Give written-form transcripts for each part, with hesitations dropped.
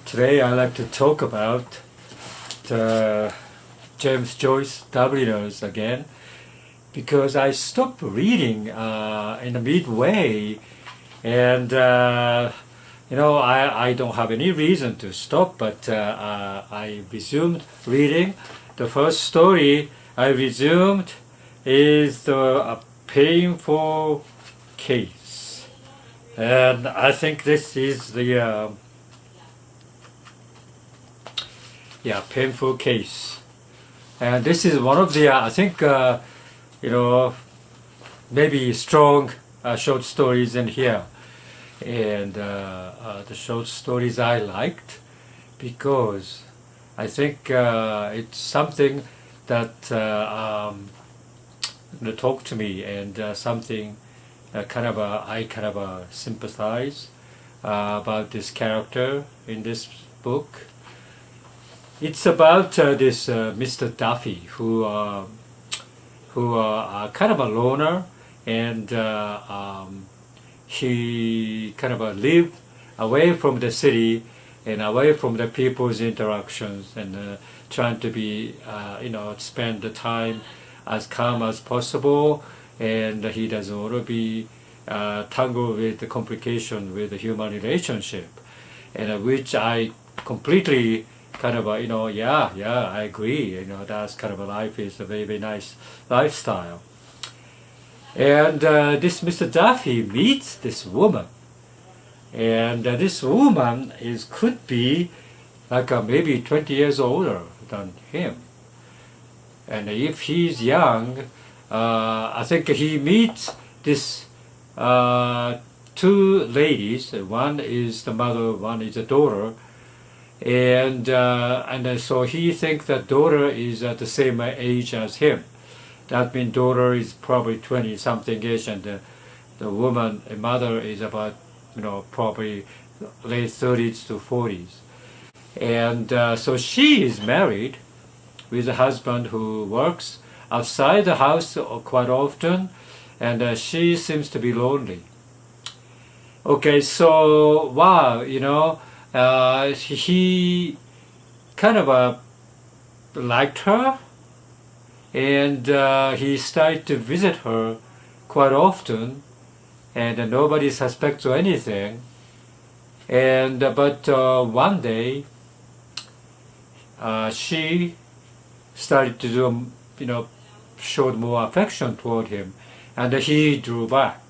Today I'd like to talk about the James Joyce Dubliners again, because I stopped reading in the midway, and I don't have any reason to stop, but I resumed reading. The first story I resumed is a painful case, and I think this is the painful case. And this is one of the, I think, maybe strong short stories in here. And the short stories I liked because I think it's something that talked to me, and something I kind of sympathize about this character in this book. It's about this Mr. Duffy, who kind of a loner, and he kind of lived away from the city and away from the people's interactions, and trying to be, spend the time as calm as possible, and he doesn't want to be tangled with the complication with the human relationship, and which I completely kind of I agree. That's kind of a life is a very, very nice lifestyle. And this Mr. Duffy meets this woman, and this woman could be like maybe 20 years older than him. And if he's young, I think he meets this two ladies. One is the mother, one is the daughter. And so he thinks that daughter is at the same age as him. That means daughter is probably 20 something age, and the woman, mother, is about probably late 30s to 40s. And so she is married with a husband who works outside the house quite often, and she seems to be lonely. Okay, so wow, he kind of liked her, and he started to visit her quite often, and nobody suspects or anything. And but one day she started to do, showed more affection toward him, and he drew back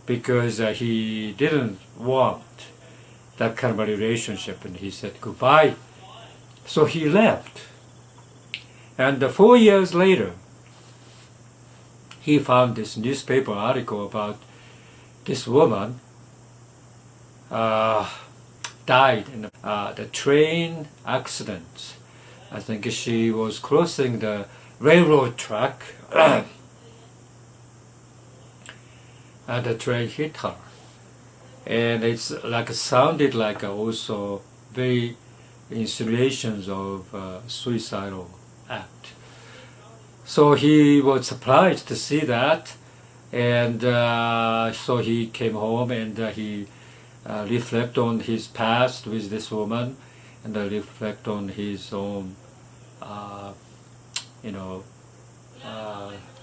because he didn't want that kind of a relationship, and he said goodbye. So he left. And 4 years later, he found this newspaper article about this woman died in the train accident. I think she was crossing the railroad track and the train hit her. And it's sounded like also very insinuations of suicidal act. So he was surprised to see that, and so he came home, and he reflect on his past with this woman, and reflect on his own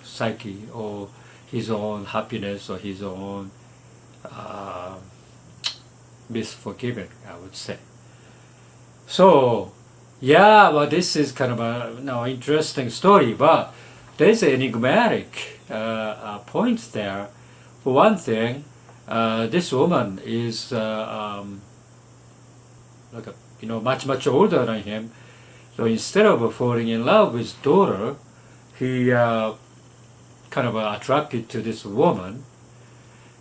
psyche, or his own happiness, or his own misforgiven, I would say. So, well, this is kind of a interesting story, but there's enigmatic points there. For one thing, this woman is much older than him. So instead of falling in love with his daughter, he kind of attracted to this woman.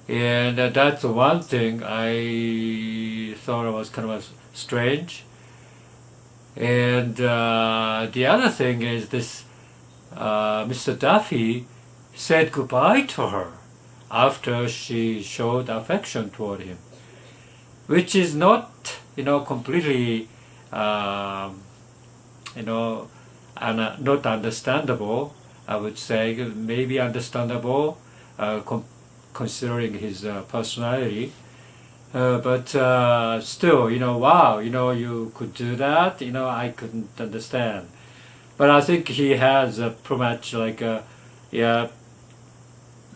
And that's one thing I thought was kind of strange. And the other thing is this Mr. Duffy said goodbye to her after she showed affection toward him, which is not, completely, not understandable. I would say maybe understandable, considering his personality, But still, wow, you could do that. I couldn't understand. But I think he has pretty much like yeah,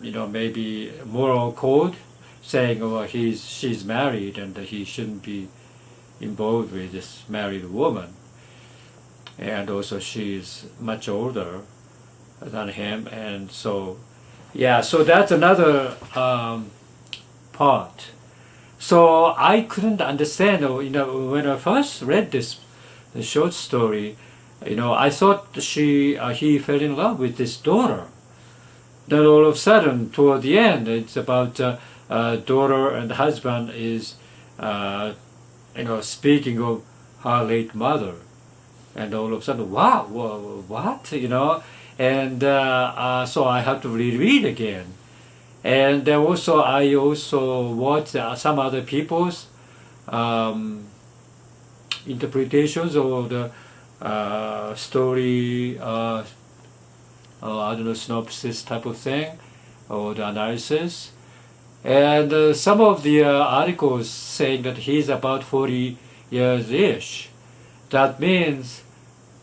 maybe moral code saying, oh, she's married and he shouldn't be involved with this married woman. And also she's much older than him, and so yeah, so that's another part. So I couldn't understand, when I first read this the short story, I thought he fell in love with this daughter. Then all of a sudden, toward the end, it's about daughter and husband is, speaking of her late mother, and all of a sudden, wow, what, and so I have to reread again. And also, I also watched some other people's interpretations of the story, I don't know, synopsis type of thing, or the analysis. And some of the articles saying that he's about 40 years-ish. That means,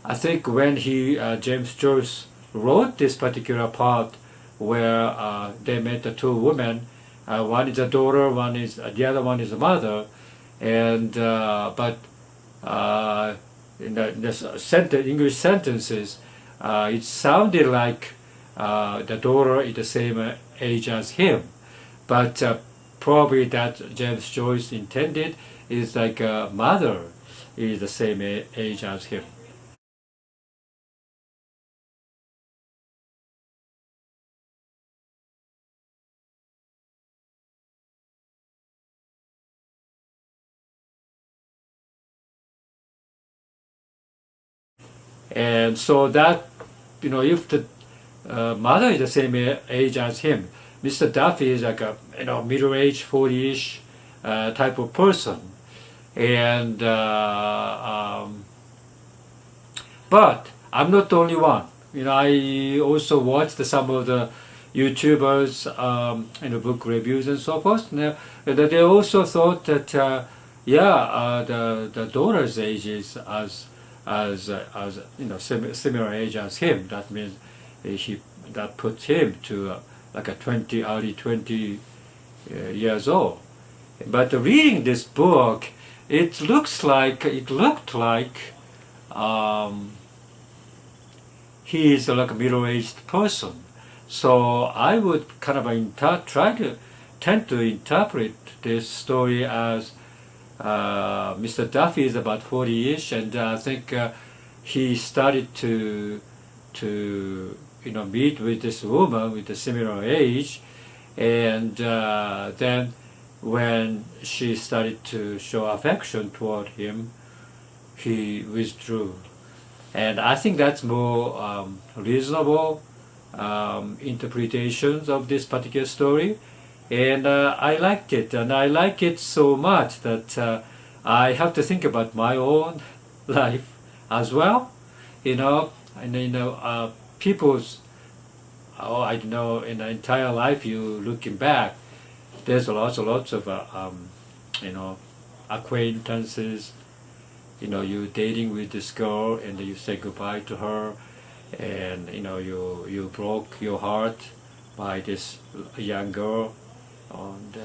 I think when James Joyce wrote this particular part where they met the two women, one is a daughter, the other one is a mother, and but in the English sentences, it sounded like the daughter is the same age as him, but probably that James Joyce intended is like a mother is the same age as him. And so that, if the mother is the same age as him, Mr. Duffy is like a middle-aged, 40-ish type of person, and but I'm not the only one. I also watched some of the YouTubers, book reviews and so forth. And they also thought that the daughter's age is as similar age as him. That means that puts him to like a early 20 years old. But reading this book, it looked like he is like a middle-aged person. So I would kind of tend to interpret this story as Mr. Duffy is about 40-ish, and I think he started to meet with this woman with a similar age, and then when she started to show affection toward him, he withdrew. And I think that's more reasonable interpretations of this particular story. And I liked it, and I like it so much that I have to think about my own life as well. And people's, I don't know, in the entire life, you looking back, there's lots of acquaintances. You dating with this girl, and you say goodbye to her, and you broke your heart by this young girl, and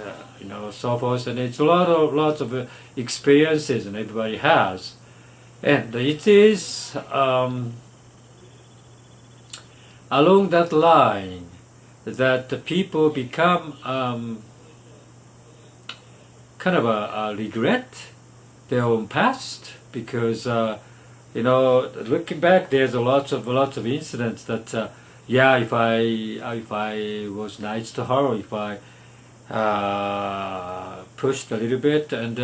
so forth. And it's lots of experiences, and everybody has, and it is along that line that the people become kind of a regret their own past, because looking back, there's lots of incidents that if I was nice to her, or if I pushed a little bit, and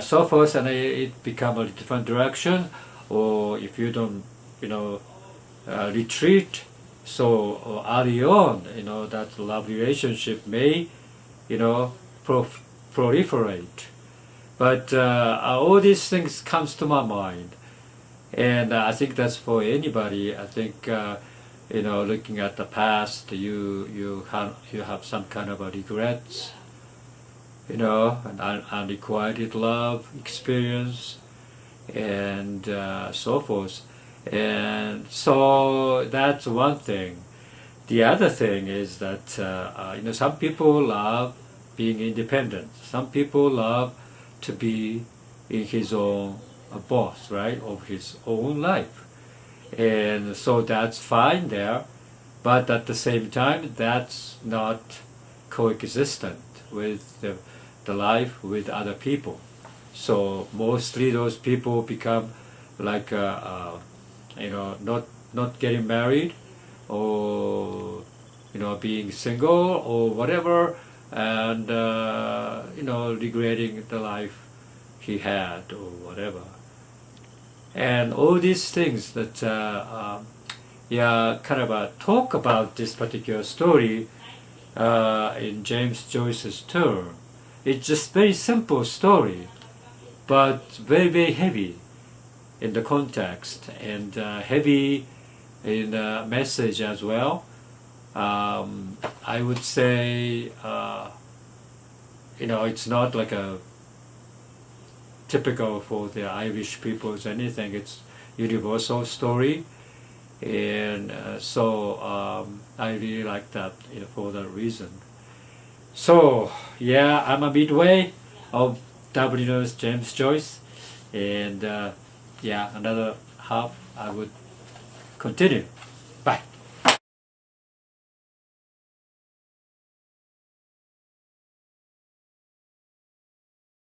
so forth, and it become a different direction, or if you don't retreat so early on, that love relationship may proliferate. But all these things comes to my mind, and I think that's for anybody. I think looking at the past, you have some kind of a regrets, an unrequited love experience, and so forth. And so that's one thing. The other thing is that some people love being independent. Some people love to be in his own boss, right, of his own life, and so that's fine there. But at the same time, that's not coexistent with the life with other people. So mostly those people become like not getting married, or being single or whatever, and regretting the life he had or whatever. And all these things that kind of talk about this particular story in James Joyce's term. It's just very simple story, but very, very heavy in the context, and heavy in the message as well. I would say, it's not like a typical for the Irish peoples anything. It's universal story, and I really like that for that reason. So yeah, I'm a midway of Dubliners James Joyce, and another half I would continue.